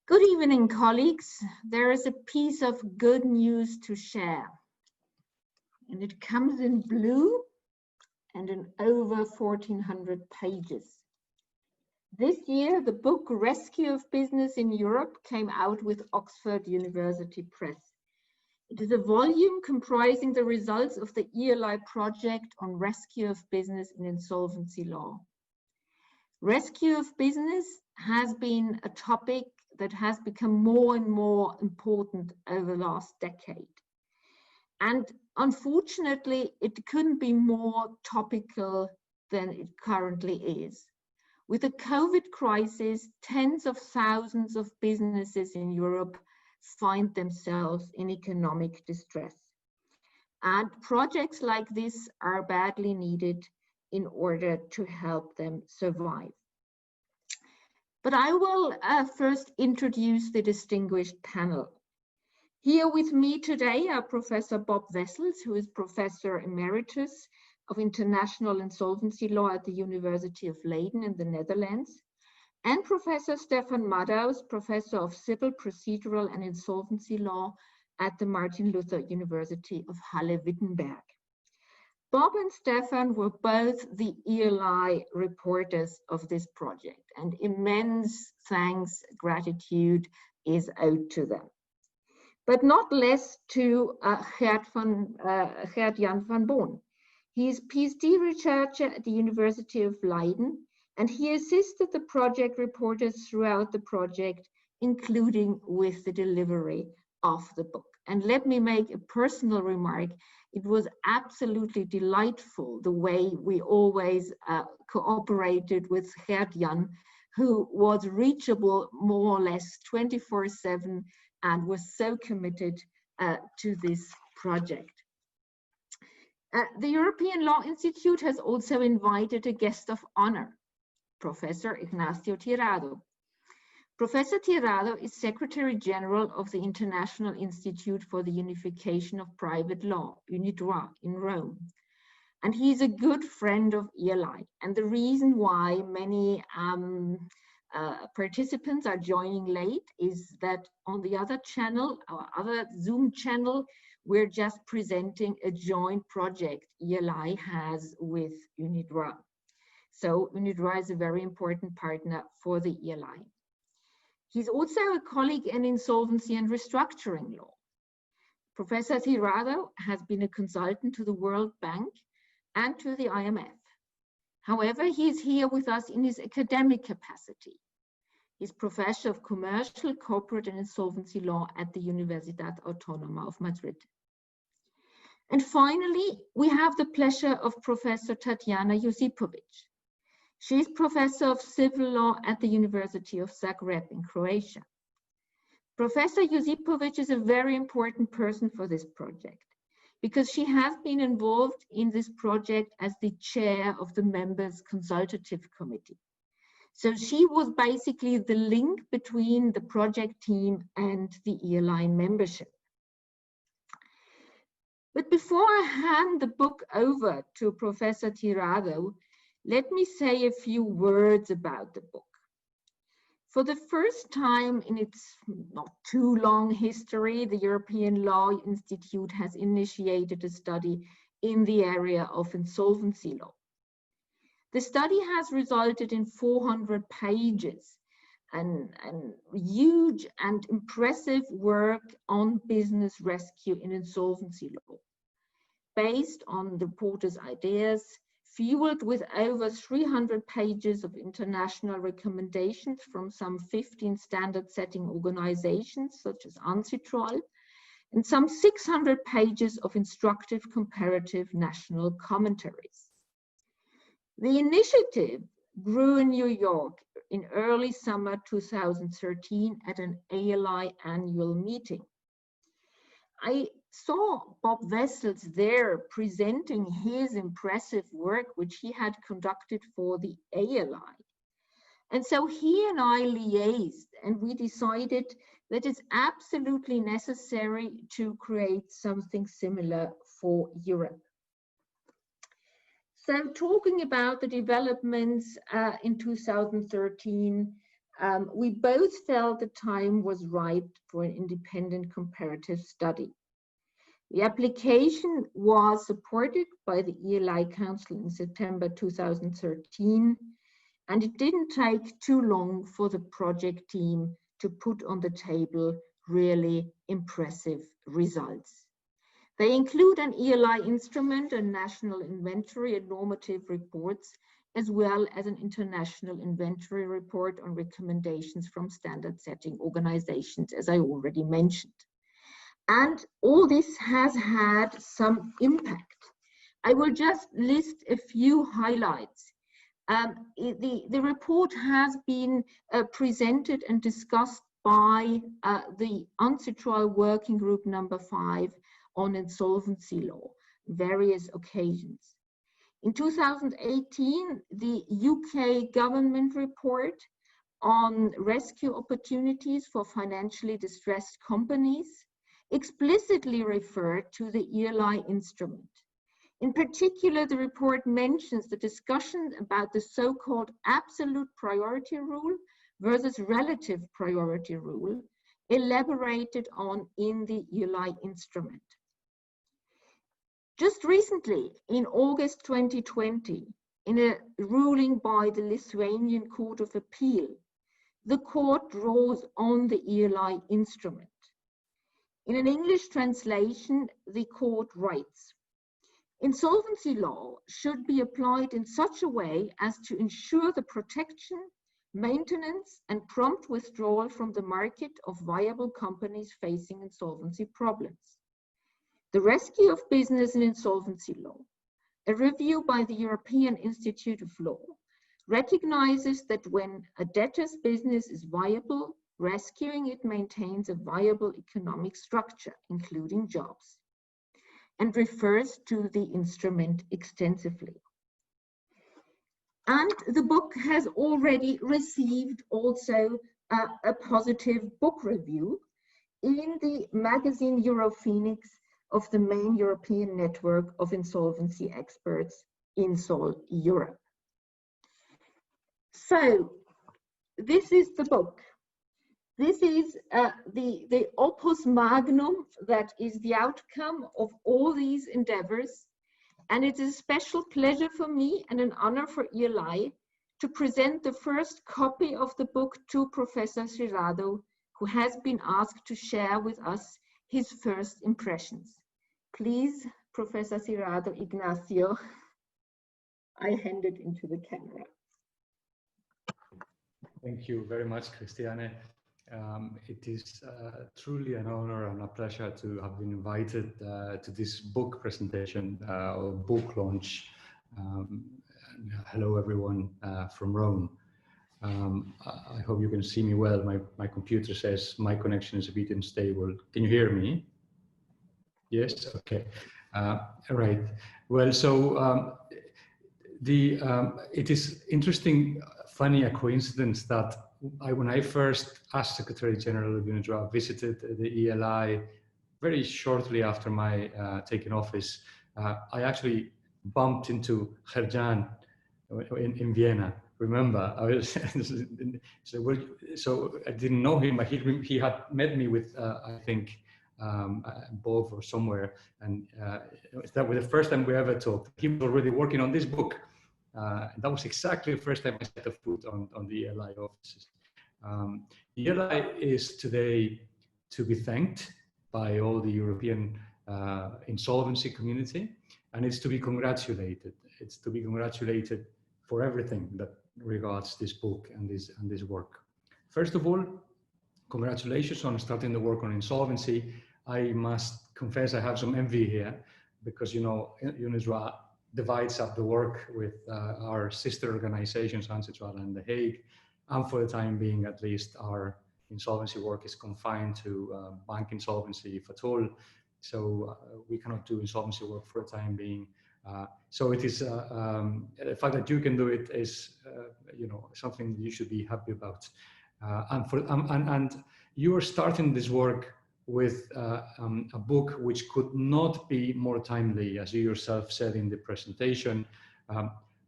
Good evening, colleagues. There is a piece of good news to share, and it comes in blue and in over 1,400 pages. This year, the book Rescue of Business in Europe came out with Oxford University Press. It is a volume comprising the results of the ELI project on rescue of business in insolvency law. Rescue of business has been a topic that has become more and more important over the last decade. And unfortunately, it couldn't be more topical than it currently is. With the COVID crisis, tens of thousands of businesses in Europe find themselves in economic distress. And projects like this are badly needed in order to help them survive. But I will first introduce the distinguished panel. Here with me today are Professor Bob Wessels, who is Professor Emeritus of International Insolvency Law at the University of Leiden in the Netherlands, and Professor Stefan Maddaus, Professor of Civil Procedural and Insolvency Law at the Martin Luther University of Halle-Wittenberg. Bob and Stefan were both the ELI reporters of this project, and immense thanks, gratitude is owed to them. But not less to Gert-Jan van Boon. He is PhD researcher at the University of Leiden, and he assisted the project reporters throughout the project, including with the delivery of the book. And let me make a personal remark. It was absolutely delightful the way we always cooperated with Gert-Jan, who was reachable more or less 24/7 and was so committed to this project. The European Law Institute has also invited a guest of honor, Professor Ignacio Tirado. Professor Tirado is Secretary General of the International Institute for the Unification of Private Law, UNIDROIT, in Rome. And he's a good friend of ELI. And the reason why many participants are joining late is that on the other channel, our other Zoom channel, we're just presenting a joint project ELI has with UNIDROIT. So UNIDROIT is a very important partner for the ELI. He's also a colleague in insolvency and restructuring law. Professor Tirado has been a consultant to the World Bank and to the IMF. However, he's here with us in his academic capacity. He's Professor of Commercial, Corporate and Insolvency Law at the Universidad Autónoma of Madrid. And finally, we have the pleasure of Professor Tatjana Josipovic. She is Professor of Civil Law at the University of Zagreb in Croatia. Professor Josipovic is a very important person for this project because she has been involved in this project as the chair of the members' consultative committee. So she was basically the link between the project team and the ELI membership. But before I hand the book over to Professor Tirado, let me say a few words about the book. For the first time in its not too long history, the European Law Institute has initiated a study in the area of insolvency law. The study has resulted in 400 pages and huge and impressive work on business rescue in insolvency law, based on the reporters' ideas, fueled with over 300 pages of international recommendations from some 15 standard-setting organizations, such as ANCITROL, and some 600 pages of instructive comparative national commentaries. The initiative grew in New York in early summer 2013 at an ELI annual meeting. I saw Bob Wessels there presenting his impressive work, which he had conducted for the ELI. And so he and I liaised, and we decided that it's absolutely necessary to create something similar for Europe. So talking about the developments in 2013, We both felt the time was right for an independent comparative study. The application was supported by the ELI Council in September 2013, and it didn't take too long for the project team to put on the table really impressive results. They include an ELI instrument, a national inventory and normative reports, as well as an international inventory report on recommendations from standard setting organizations, as I already mentioned. And all this has had some impact. I will just list a few highlights. The report has been presented and discussed by the UNCITRAL Working Group number 5 on insolvency law, various occasions. In 2018, the UK government report on rescue opportunities for financially distressed companies explicitly referred to the ELI instrument. In particular, the report mentions the discussion about the so-called absolute priority rule versus relative priority rule, elaborated on in the ELI instrument. Just recently, in August 2020, in a ruling by the Lithuanian Court of Appeal, the court draws on the ELI instrument. In an English translation, the court writes, "Insolvency law should be applied in such a way as to ensure the protection, maintenance, and prompt withdrawal from the market of viable companies facing insolvency problems. The rescue of business in insolvency law, a review by the European Institute of Law, recognizes that when a debtor's business is viable, rescuing it maintains a viable economic structure, including jobs, and refers to the instrument extensively." And the book has already received also a positive book review in the magazine Europhoenix of the main European network of insolvency experts, Insol Europe. So this is the book. This is the opus magnum that is the outcome of all these endeavors. And it is a special pleasure for me and an honor for ELI to present the first copy of the book to Professor Serrado, who has been asked to share with us his first impressions. Please, Professor Serrado Ignacio, I hand it into the camera. Thank you very much, Christiane. It is truly an honor and a pleasure to have been invited to this book presentation or book launch. Hello, everyone from Rome. I hope you can see me well. My computer says my connection is a bit unstable. Can you hear me? Yes, okay. All right. Well, so it is interesting, funny, a coincidence that when I first, as Secretary General of UNIDROIT, visited the ELI very shortly after my taking office, I actually bumped into Herjan in Vienna. Remember, I was so I didn't know him, but he had met me with I think Bob or somewhere, and that was the first time we ever talked. He was already working on this book. That was exactly the first time I set a foot on the ELI offices. The ELI is today to be thanked by all the European insolvency community, and it's to be congratulated. It's to be congratulated for everything that regards this book and this work. First of all, congratulations on starting the work on insolvency. I must confess I have some envy here because, you know, UNIDROIT divides up the work with our sister organizations, UNCITRAL and The Hague. And for the time being, at least, our insolvency work is confined to bank insolvency, if at all. So we cannot do insolvency work for the time being. So it is the fact that you can do it is, you know, something you should be happy about. And you are starting this work with a book which could not be more timely, as you yourself said in the presentation.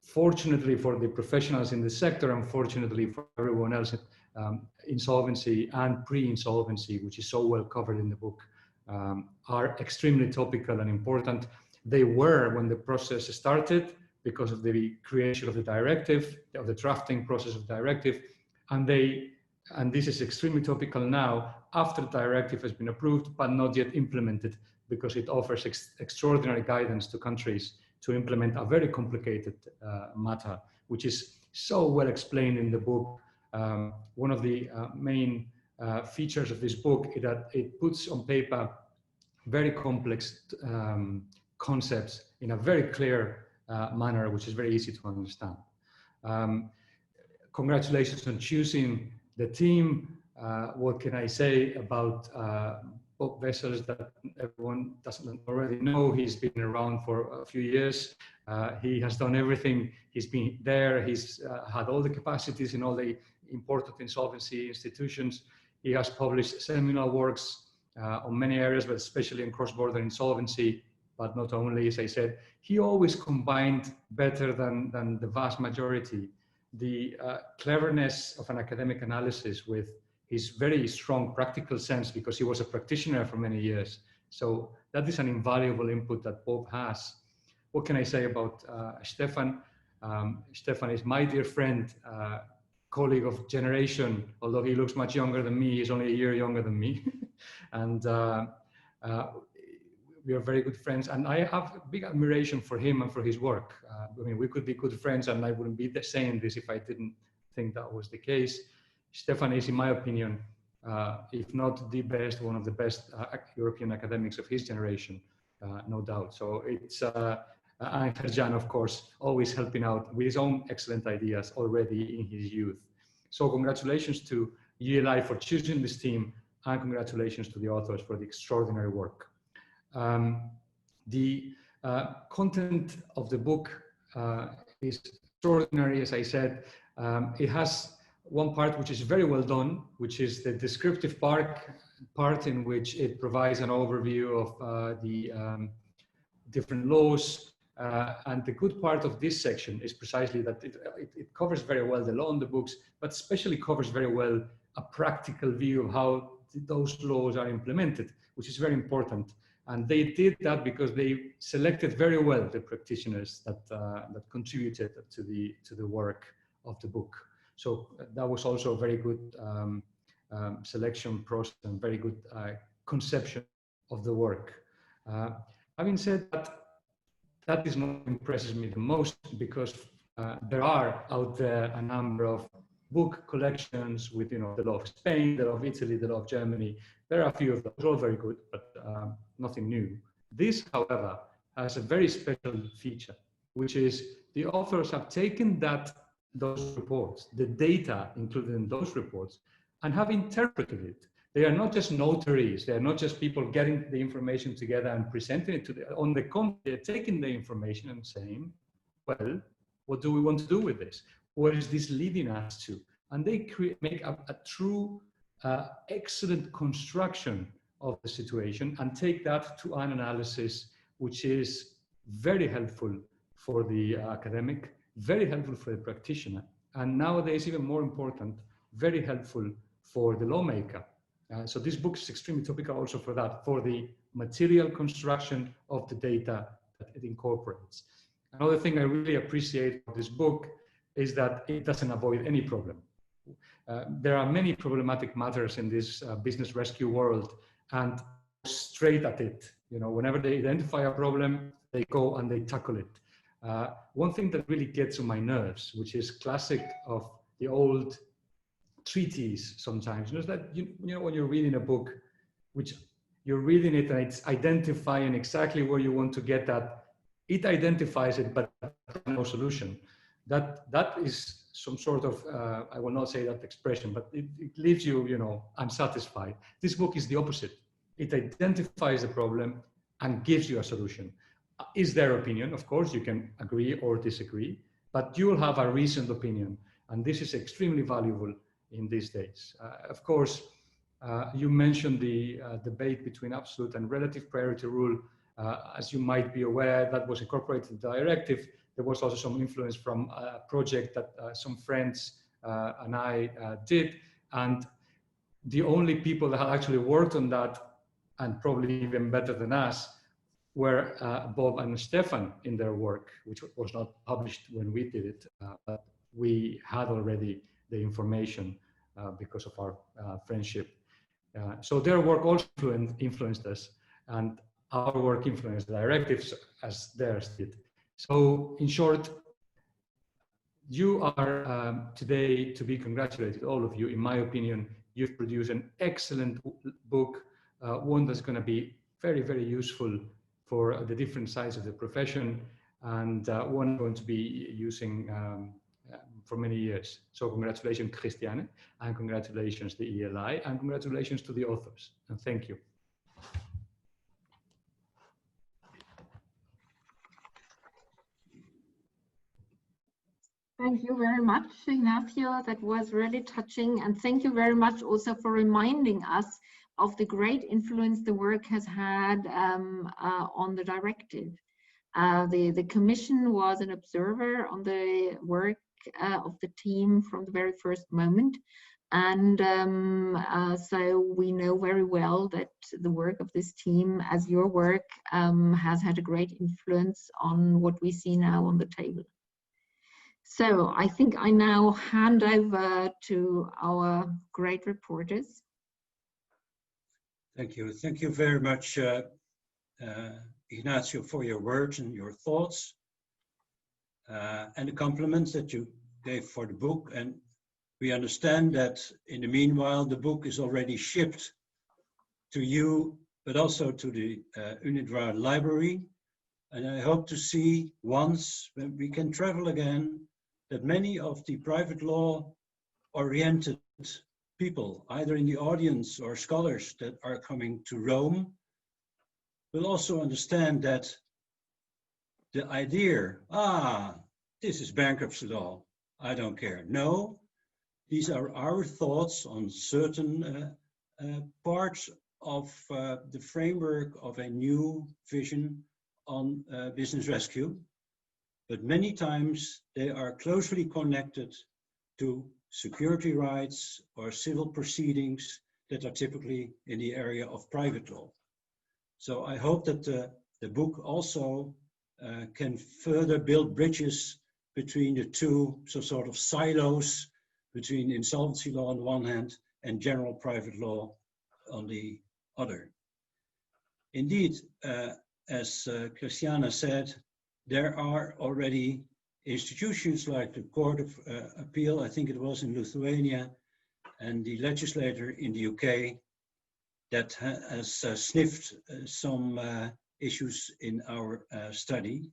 Fortunately for the professionals in the sector, unfortunately for everyone else insolvency and pre-insolvency, which is so well covered in the book, are extremely topical and important. They were when the process started because of the creation of the directive, of the drafting process of directive, and this is extremely topical now after the directive has been approved but not yet implemented, because it offers extraordinary guidance to countries to implement a very complicated matter, which is so well explained in the book. One of the main features of this book is that it puts on paper very complex concepts in a very clear manner, which is very easy to understand. Congratulations on choosing the team. What can I say about Bob Wessels that everyone doesn't already know? He's been around for a few years. He has done everything. He's been there. He's had all the capacities in all the important insolvency institutions. He has published seminal works on many areas, but especially in cross-border insolvency. But not only, as I said, he always combined better than the vast majority the cleverness of an academic analysis with his very strong practical sense, because he was a practitioner for many years. So that is an invaluable input that Bob has. What can I say about Stefan? Stefan is my dear friend, colleague of generation, although he looks much younger than me. He's only a year younger than me. And we are very good friends, and I have big admiration for him and for his work. I mean, we could be good friends, and I wouldn't be saying this if I didn't think that was the case. Stefan is, in my opinion, if not the best, one of the best European academics of his generation, no doubt. So it's, and Ferjan, of course, always helping out with his own excellent ideas already in his youth. So congratulations to ULI for choosing this team, and congratulations to the authors for the extraordinary work. The content of the book is extraordinary, as I said. It has one part which is very well done, which is the descriptive part in which it provides an overview of the different laws. And the good part of this section is precisely that it covers very well the law on the books, but especially covers very well a practical view of how those laws are implemented, which is very important. And they did that because they selected very well the practitioners that contributed to the work of the book. So that was also a very good selection process and very good conception of the work. Having said that, that is not what impresses me the most, because there are out there a number of book collections with, you know, the law of Spain, the law of Italy, the law of Germany. There are a few of those, all very good, but nothing new. This, however, has a very special feature, which is the authors have taken those reports, the data included in those reports, and have interpreted it. They are not just notaries. They are not just people getting the information together and presenting it to the, on the contrary, they're taking the information and saying, well, what do we want to do with this? Where is this leading us to? And they make a true, excellent construction of the situation and take that to an analysis which is very helpful for the academic, very helpful for the practitioner, and nowadays even more important, very helpful for the lawmaker. So this book is extremely topical also for that, for the material construction of the data that it incorporates. Another thing I really appreciate of this book is that it doesn't avoid any problem. There are many problematic matters in this business rescue world, and straight at it. You know, whenever they identify a problem, they go and they tackle it. One thing that really gets on my nerves, which is classic of the old treaties sometimes, is that you know when you're reading a book, which you're reading it and it's identifying exactly where you want to get that, it identifies it, but no solution. That is some sort of, I will not say that expression, but it leaves you, you know, unsatisfied. This book is the opposite. It identifies the problem and gives you a solution. Is their opinion, of course, you can agree or disagree, but you will have a reasoned opinion. And this is extremely valuable in these days. Of course, you mentioned the debate between absolute and relative priority rule. As you might be aware, that was incorporated in the directive. There was also some influence from a project that some friends and I did. And the only people that had actually worked on that, and probably even better than us, were Bob and Stefan in their work, which was not published when we did it, but we had already the information because of our friendship. So their work also influenced us, and our work influenced the directives as theirs did. So in short, you are today to be congratulated, all of you. In my opinion, you've produced an excellent book, one that's going to be very, very useful for the different sides of the profession, and one I'm going to be using for many years. So congratulations, Christiane, and congratulations the ELI, and congratulations to the authors, and thank you. Thank you very much, Ignacio. That was really touching. And thank you very much also for reminding us of the great influence the work has had on the directive. The Commission was an observer on the work of the team from the very first moment. And so we know very well that the work of this team, as your work, has had a great influence on what we see now on the table. So I think I now hand over to our great reporters. Thank you. Thank you very much, Ignacio, for your words and your thoughts and the compliments that you gave for the book. And we understand that in the meanwhile, the book is already shipped to you, but also to the UniDroit library. And I hope to see once when we can travel again, that many of the private law oriented people, either in the audience or scholars that are coming to Rome, will also understand that the idea, this is bankruptcy law, I don't care. No, these are our thoughts on certain parts of the framework of a new vision on business rescue. But many times they are closely connected to security rights or civil proceedings that are typically in the area of private law. So I hope that the book also can further build bridges between the two sort of silos between insolvency law on the one hand and general private law on the other. Indeed, as Christiane said, there are already institutions like the Court of Appeal, I think it was in Lithuania, and the legislator in the UK that has sniffed some issues in our study.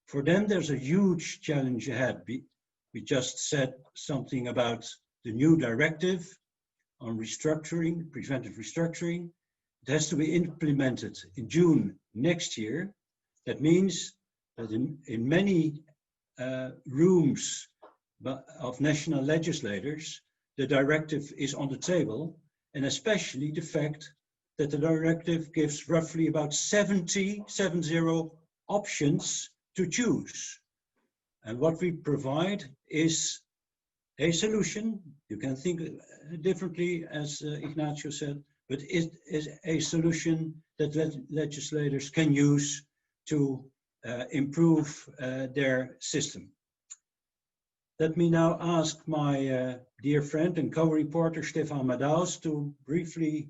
For them, there's a huge challenge ahead. We just said something about the new directive on restructuring, preventive restructuring. It has to be implemented in June next year. That means that in many rooms of national legislators, the directive is on the table, and especially the fact that the directive gives roughly about 70 options to choose. And what we provide is a solution. You can think differently, as Ignacio said, but it is a solution that legislators can use to improve their system. Let me now ask my dear friend and co-reporter Stefan Madaus to briefly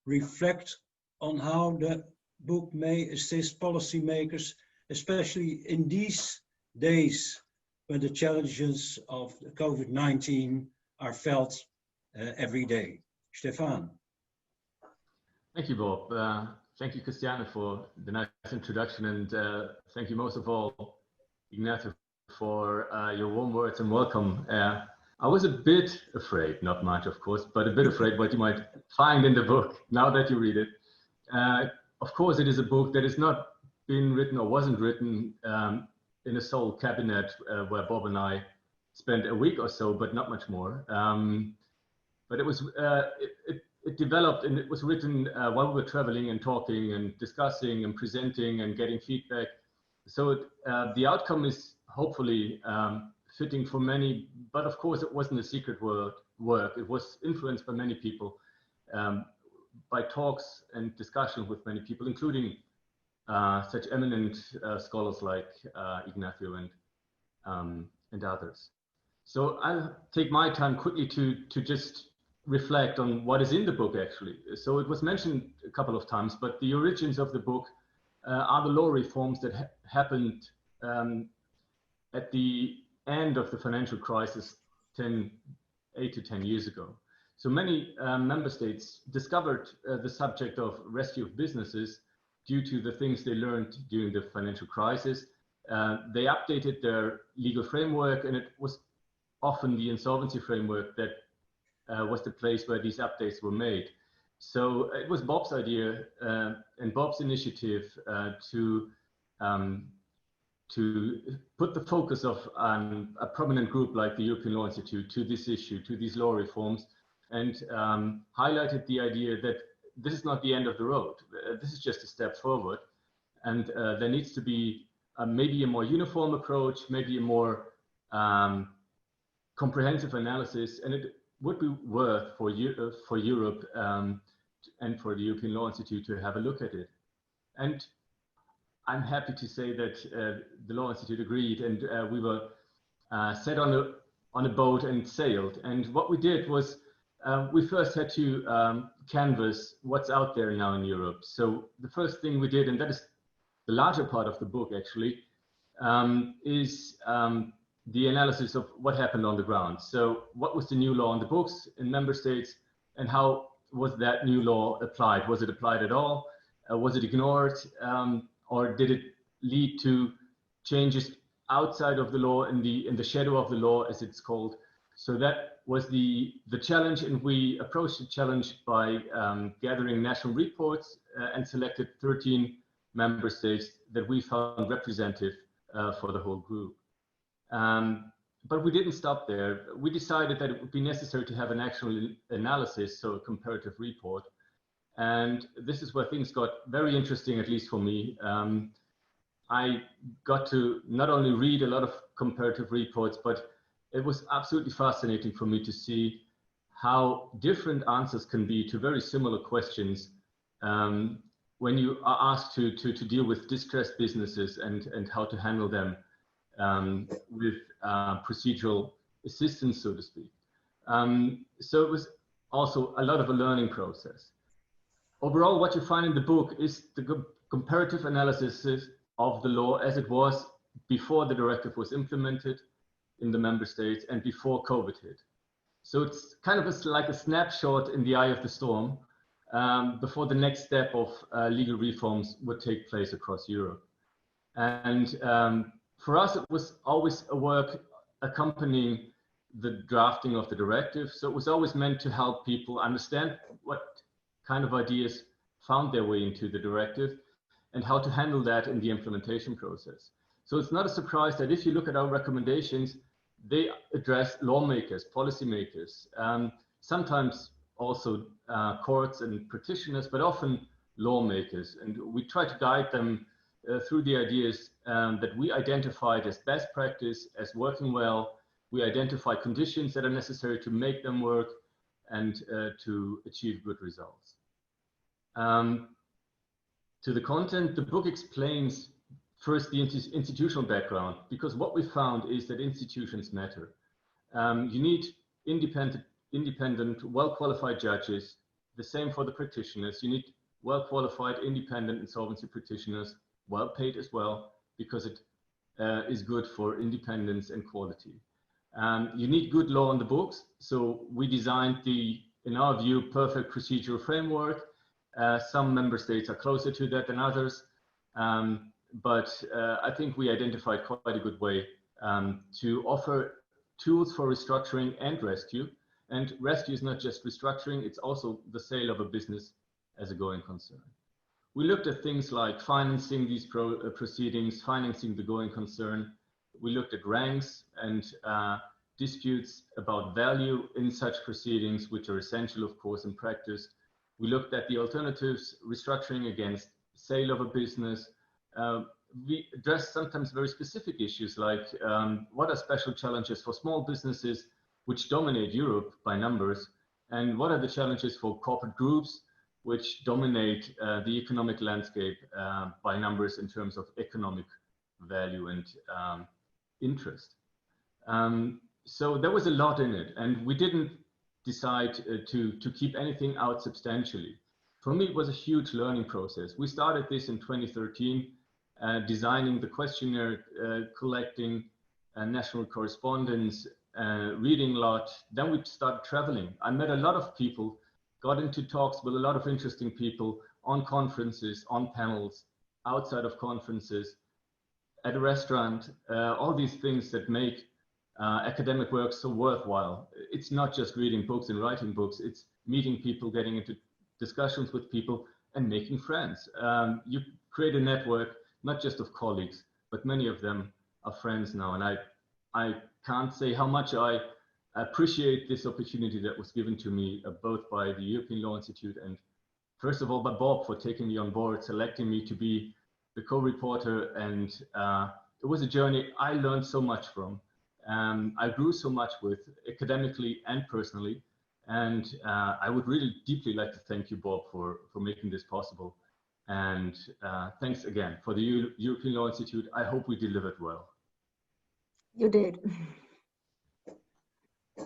reflect on how the book may assist policymakers, especially in these days when the challenges of COVID-19 are felt every day. Stefan. Thank you, Bob. Thank you, Christiane, for the nice introduction, and thank you most of all, Ignacio, for your warm words and welcome. I was a bit afraid, not much of course, but a bit afraid what you might find in the book now that you read it. Of course, it is a book that has not been written or wasn't written in a sole cabinet where Bob and I spent a week or so, but not much more. But it was it developed and it was written while we were traveling and talking and discussing and presenting and getting feedback. So the outcome is hopefully fitting for many, but of course it wasn't a secret work. It was influenced by many people, by talks and discussions with many people, including such eminent scholars like Ignacio and others. So I'll take my time quickly to just reflect on what is in the book actually. So it was mentioned a couple of times, but the origins of the book are the law reforms that happened at the end of the financial crisis 8 to 10 years ago. So many member states discovered the subject of rescue of businesses due to the things they learned during the financial crisis. They updated their legal framework, and it was often the insolvency framework that was the place where these updates were made. So it was Bob's idea and Bob's initiative to put the focus of a prominent group like the European Law Institute to this issue, to these law reforms, and highlighted the idea that this is not the end of the road. This is just a step forward. And there needs to be maybe a more uniform approach, maybe a more comprehensive analysis, and it would be worth for Europe and for the European Law Institute to have a look at it. And I'm happy to say that the Law Institute agreed, and we were set on a boat and sailed. And what we did was we first had to canvass what's out there now in Europe. So the first thing we did, and that is the larger part of the book actually, is the analysis of what happened on the ground. So what was the new law on the books in member states, and how was that new law applied? Was it applied at all? Was it ignored? Or did it lead to changes outside of the law, in the shadow of the law, as it's called? So that was the challenge, and we approached the challenge by gathering national reports and selected 13 member states that we found representative for the whole group. But we didn't stop there. We decided that it would be necessary to have an actual analysis, so a comparative report. And this is where things got very interesting, at least for me. I got to not only read a lot of comparative reports, but it was absolutely fascinating for me to see how different answers can be to very similar questions when you are asked to deal with distressed businesses and how to handle them with procedural assistance, so to speak. So it was also a lot of a learning process. Overall, what you find in the book is the comparative analysis of the law as it was before the directive was implemented in the member states and before COVID hit. So it's kind of like a snapshot in the eye of the storm before the next step of legal reforms would take place across Europe. And for us, it was always a work accompanying the drafting of the directive. So it was always meant to help people understand what kind of ideas found their way into the directive and how to handle that in the implementation process. So it's not a surprise that if you look at our recommendations, they address lawmakers, policymakers, sometimes also courts and practitioners, but often lawmakers. And we try to guide them through the ideas that we identified as best practice, as working well. We identify conditions that are necessary to make them work and to achieve good results. To the content, the book explains first the institutional background, because what we found is that institutions matter. You need independent, well-qualified judges, the same for the practitioners. You need well-qualified, independent insolvency practitioners, well-paid as well, because it is good for independence and quality. You need good law on the books. So we designed in our view, perfect procedural framework. Some member states are closer to that than others. But I think we identified quite a good way to offer tools for restructuring and rescue. And rescue is not just restructuring, it's also the sale of a business as a going concern. We looked at things like financing these proceedings, financing the going concern. We looked at ranks and disputes about value in such proceedings, which are essential, of course, in practice. We looked at the alternatives, restructuring against sale of a business, we addressed sometimes very specific issues like what are special challenges for small businesses which dominate Europe by numbers, and what are the challenges for corporate groups which dominate the economic landscape by numbers in terms of economic value and interest. So there was a lot in it, and we didn't decide to keep anything out substantially. For me, it was a huge learning process. We started this in 2013, designing the questionnaire, collecting national correspondence, reading a lot. Then we started traveling. I met a lot of people, got into talks with a lot of interesting people on conferences, on panels, outside of conferences, at a restaurant, all these things that make academic work so worthwhile. It's not just reading books and writing books, it's meeting people, getting into discussions with people and making friends. You create a network, not just of colleagues, but many of them are friends now. And I can't say how much I appreciate this opportunity that was given to me, both by the European Law Institute and first of all by Bob for taking me on board, selecting me to be the co-reporter. And it was a journey I learned so much from. I grew so much with academically and personally. And I would really deeply like to thank you, Bob, for making this possible. And thanks again for the European Law Institute. I hope we delivered well. You did.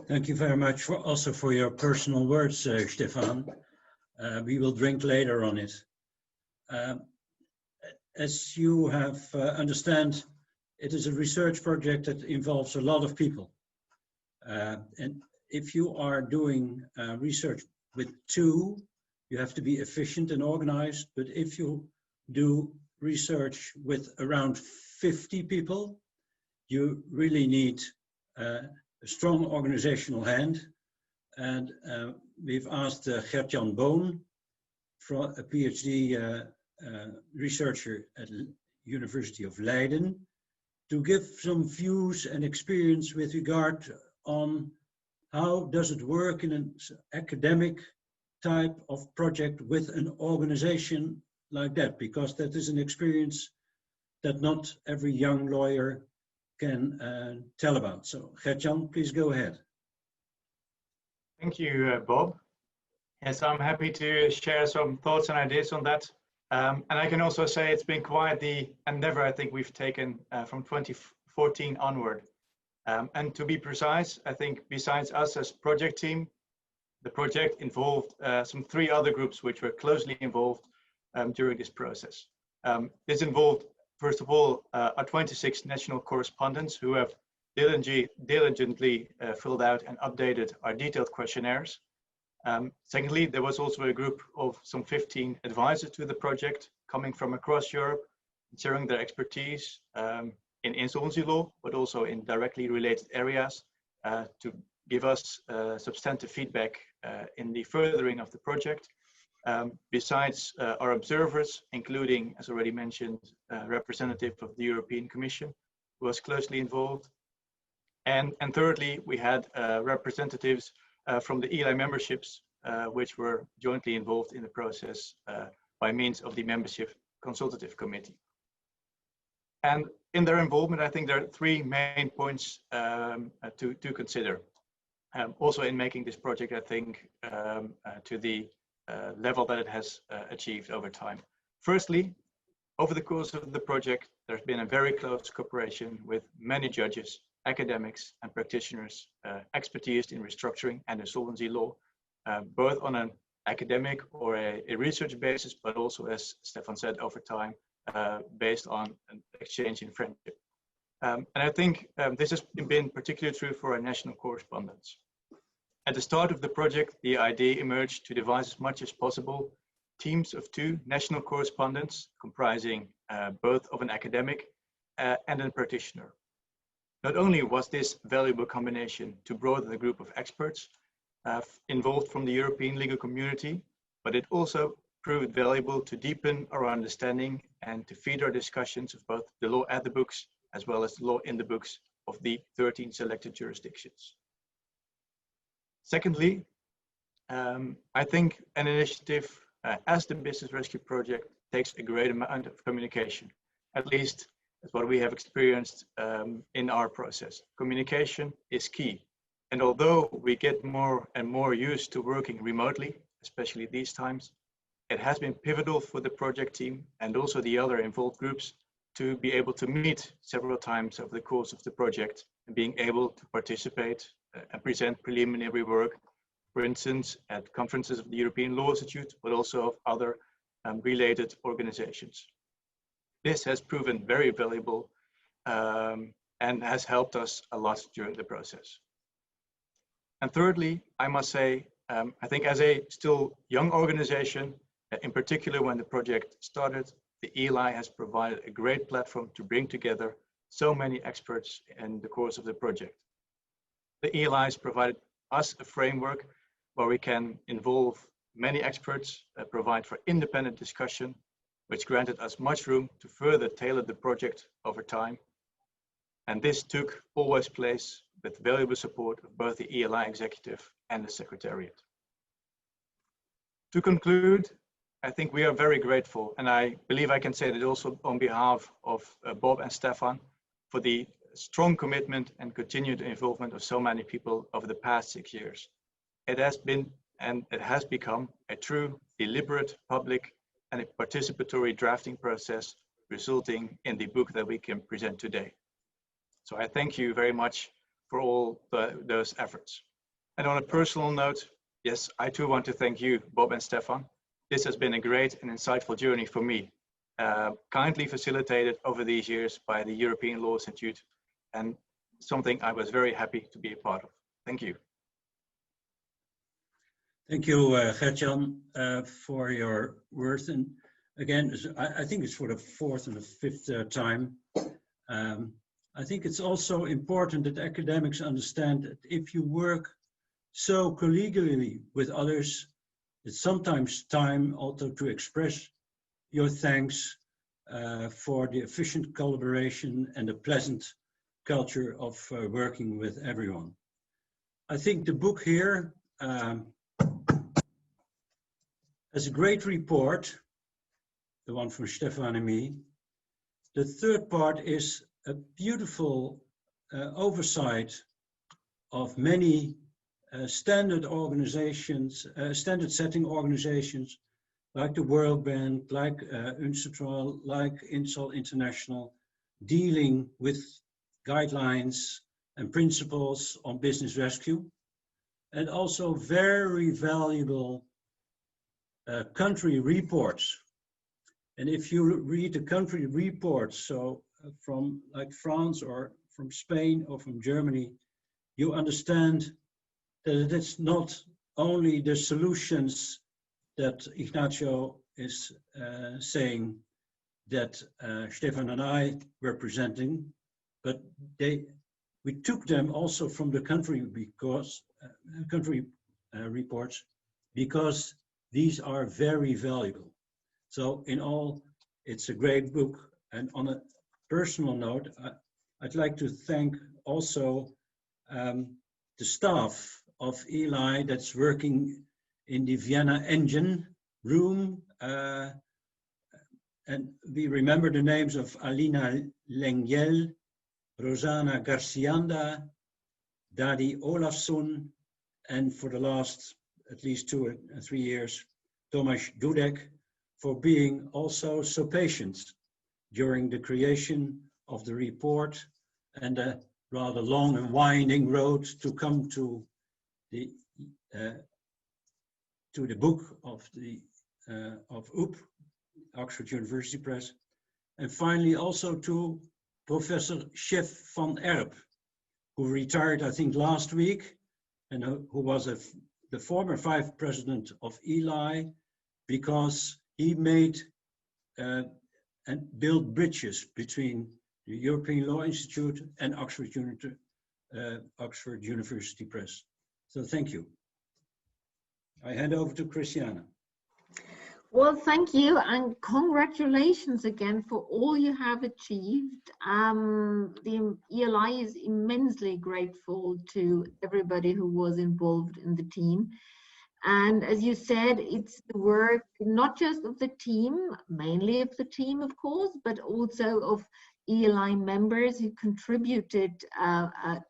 Thank you very much also for your personal words, Stefan. We will drink later on it. As you have understand, it is a research project that involves a lot of people. And if you are doing research with two, you have to be efficient and organized. But if you do research with around 50 people, you really need a strong organizational hand. And we've asked Gert-Jan Boon, a PhD researcher at the University of Leiden, to give some views and experience with regard on how does it work in an academic type of project with an organization like that, because that is an experience that not every young lawyer can tell about. So Gert-Jan, please go ahead. Thank you, Bob. Yes, I'm happy to share some thoughts and ideas on that. And I can also say it's been quite the endeavor I think we've taken from 2014 onward. And to be precise, I think besides us as project team, the project involved some 3 other groups which were closely involved during this process. This involved, first of all, our 26 national correspondents who have diligently filled out and updated our detailed questionnaires. Secondly, there was also a group of some 15 advisors to the project coming from across Europe, sharing their expertise in insolvency law, but also in directly related areas to give us substantive feedback in the furthering of the project. Besides our observers, including, as already mentioned, representative of the European Commission, who was closely involved. And thirdly, we had representatives from the ELI memberships, which were jointly involved in the process by means of the membership consultative committee. And in their involvement, I think there are 3 main points to consider. Also in making this project, I think, to the level that it has achieved over time. Firstly, over the course of the project, there's been a very close cooperation with many judges, academics and practitioners expertise in restructuring and insolvency law, both on an academic or a research basis, but also, as Stefan said, over time, based on an exchange in friendship. And I think this has been particularly true for our national correspondents. At the start of the project, the idea emerged to devise as much as possible teams of 2 national correspondents comprising both of an academic and a practitioner. Not only was this a valuable combination to broaden the group of experts involved from the European legal community, but it also proved valuable to deepen our understanding and to feed our discussions of both the law at the books as well as the law in the books of the 13 selected jurisdictions. Secondly, I think an initiative as the Business Rescue Project takes a great amount of communication. At least that's what we have experienced in our process. Communication is key. And although we get more and more used to working remotely, especially these times, it has been pivotal for the project team and also the other involved groups to be able to meet several times over the course of the project and being able to participate and present preliminary work, for instance, at conferences of the European Law Institute, but also of other related organizations. This has proven very valuable and has helped us a lot during the process. And thirdly, I must say, I think as a still young organization, in particular when the project started, the ELI has provided a great platform to bring together so many experts in the course of the project. The ELI has provided us a framework where we can involve many experts, provide for independent discussion, which granted us much room to further tailor the project over time. And this took always place with valuable support of both the ELI executive and the Secretariat. To conclude, I think we are very grateful, and I believe I can say that also on behalf of Bob and Stefan, for the strong commitment and continued involvement of so many people over the past 6 years. It has been and it has become a true, deliberate, public and a participatory drafting process, resulting in the book that we can present today. So I thank you very much for all those efforts. And on a personal note, yes, I too want to thank you, Bob and Stefan. This has been a great and insightful journey for me, kindly facilitated over these years by the European Law Institute, and something I was very happy to be a part of. Thank you. Thank you, Gert-Jan, for your words. And again, I think it's for the fourth and the fifth time. I think it's also important that academics understand that if you work so collegially with others, it's sometimes time also to express your thanks for the efficient collaboration and the pleasant culture of working with everyone. I think the book here has a great report, the one from Stefan and me. The third part is a beautiful oversight of many standard organizations, standard setting organizations like the World Bank, like UNCITRAL, like INSOL International, dealing with guidelines and principles on business rescue, and also very valuable country reports. And if you read the country reports, so from like France or from Spain or from Germany, you understand that it's not only the solutions that Ignacio is saying that Stefan and I were presenting, but we took them also from the country reports, because these are very valuable. So in all, it's a great book. And on a personal note, I'd like to thank also the staff of ELI that's working in the Vienna Engine room. And we remember the names of Alina Lengyel, Rosana Garcianda, Dadi Olafsson, and for the last at least 2 or 3 years, Tomasz Dudek, for being also so patient during the creation of the report and a rather long and winding road to come to the book of OOP, Oxford University Press, and finally also to Professor Chef van Erp, who retired, I think, last week, and who was the former vice president of ELI, because he made and built bridges between the European Law Institute and Oxford University Press. So thank you. I hand over to Christiana. Well, thank you, and congratulations again for all you have achieved. The ELI is immensely grateful to everybody who was involved in the team. And as you said, it's the work not just of the team, mainly of the team, of course, but also of ELI members who contributed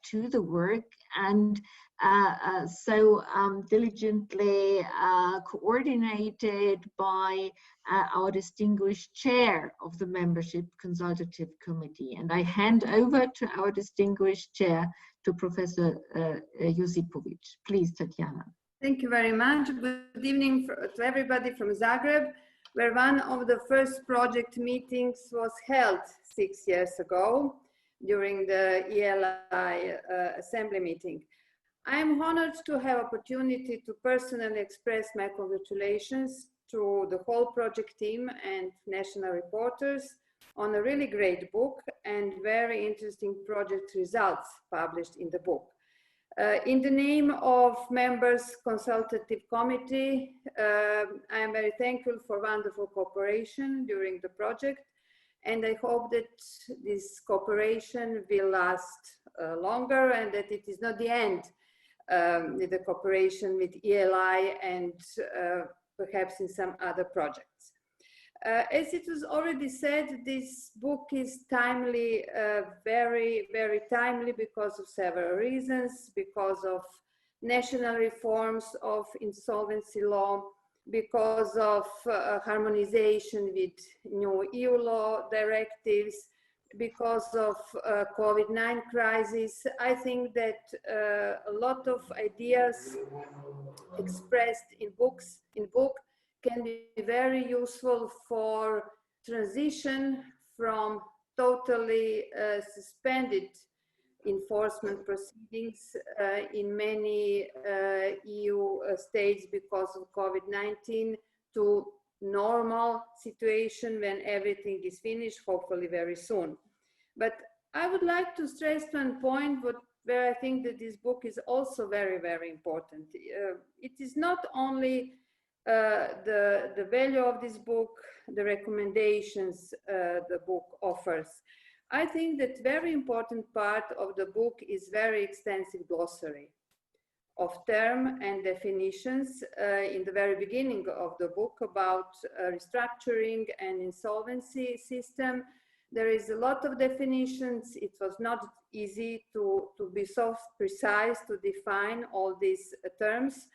to the work and so diligently coordinated by our distinguished chair of the Membership Consultative Committee. And I hand over to our distinguished chair, to Professor Josipovic. Please, Tatjana. Thank you very much. Good evening to everybody from Zagreb, where one of the first project meetings was held 6 years ago during the ELI assembly meeting. I am honored to have opportunity to personally express my congratulations to the whole project team and national reporters on a really great book and very interesting project results published in the book. In the name of Members Consultative Committee, I am very thankful for wonderful cooperation during the project, and I hope that this cooperation will last longer and that it is not the end with the cooperation with ELI and perhaps in some other projects. As it was already said, this book is timely, very, very timely because of several reasons, because of national reforms of insolvency law, because of harmonization with new EU law directives, because of COVID-19 crisis. I think that a lot of ideas expressed in book can be very useful for transition from totally suspended enforcement proceedings in many EU states because of COVID-19 to normal situation when everything is finished, hopefully very soon. But I would like to stress one point where I think that this book is also very, very important. It is not only the value of this book, the recommendations the book offers. I think that very important part of the book is very extensive glossary of term and definitions in the very beginning of the book about restructuring and insolvency system. There is a lot of definitions. It was not easy to be so precise to define all these terms.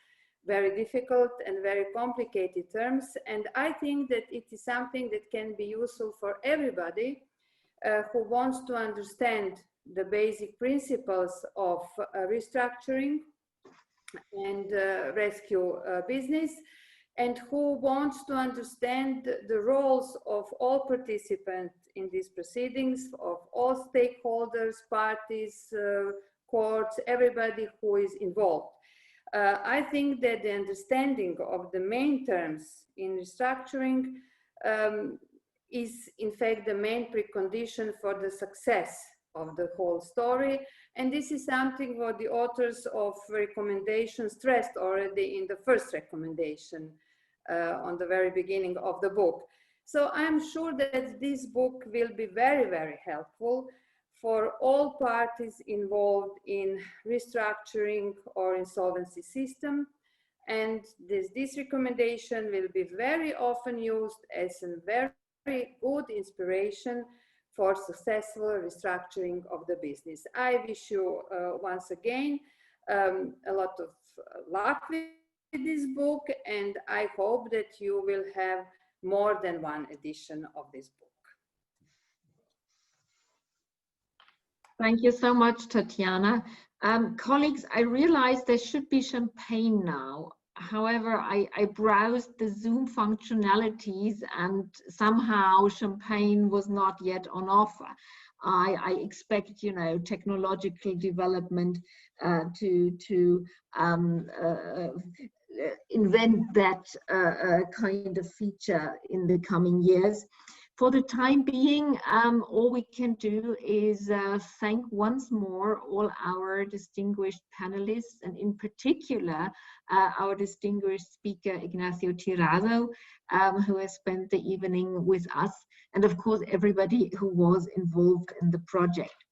Very difficult and very complicated terms. And I think that it is something that can be useful for everybody who wants to understand the basic principles of restructuring and rescue business, and who wants to understand the roles of all participants in these proceedings, of all stakeholders, parties, courts, everybody who is involved. I think that the understanding of the main terms in restructuring is in fact the main precondition for the success of the whole story. And this is something what the authors of recommendations stressed already in the first recommendation on the very beginning of the book. So I'm sure that this book will be very, very helpful for all parties involved in restructuring or insolvency system. And this recommendation will be very often used as a very good inspiration for successful restructuring of the business. I wish you once again a lot of luck with this book, and I hope that you will have more than one edition of this book. Thank you so much, Tatjana. Colleagues, I realize there should be champagne now. However, I browsed the Zoom functionalities and somehow champagne was not yet on offer. I expect, you know, technological development to invent that kind of feature in the coming years. For the time being, all we can do is thank once more all our distinguished panelists, and in particular, our distinguished speaker, Ignacio Tirado, who has spent the evening with us, and of course, everybody who was involved in the project.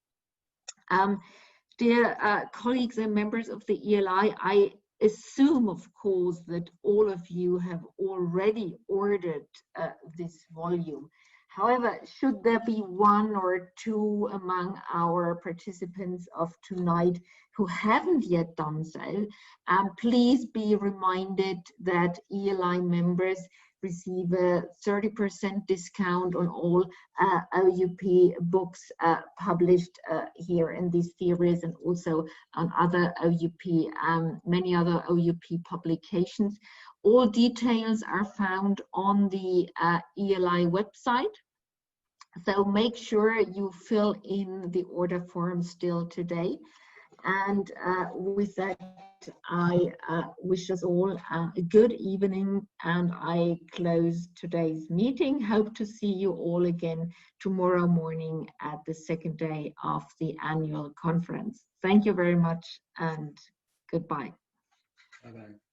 Dear colleagues and members of the ELI, assume, of course, that all of you have already ordered this volume. However, should there be one or two among our participants of tonight who haven't yet done so, please be reminded that ELI members receive a 30% discount on all OUP books published here in this series, and also on other OUP, many other OUP publications. All details are found on the ELI website. So make sure you fill in the order form still today. And with that, I wish us all a good evening, and I close today's meeting. Hope to see you all again tomorrow morning at the second day of the annual conference. Thank you very much, and goodbye. Bye-bye.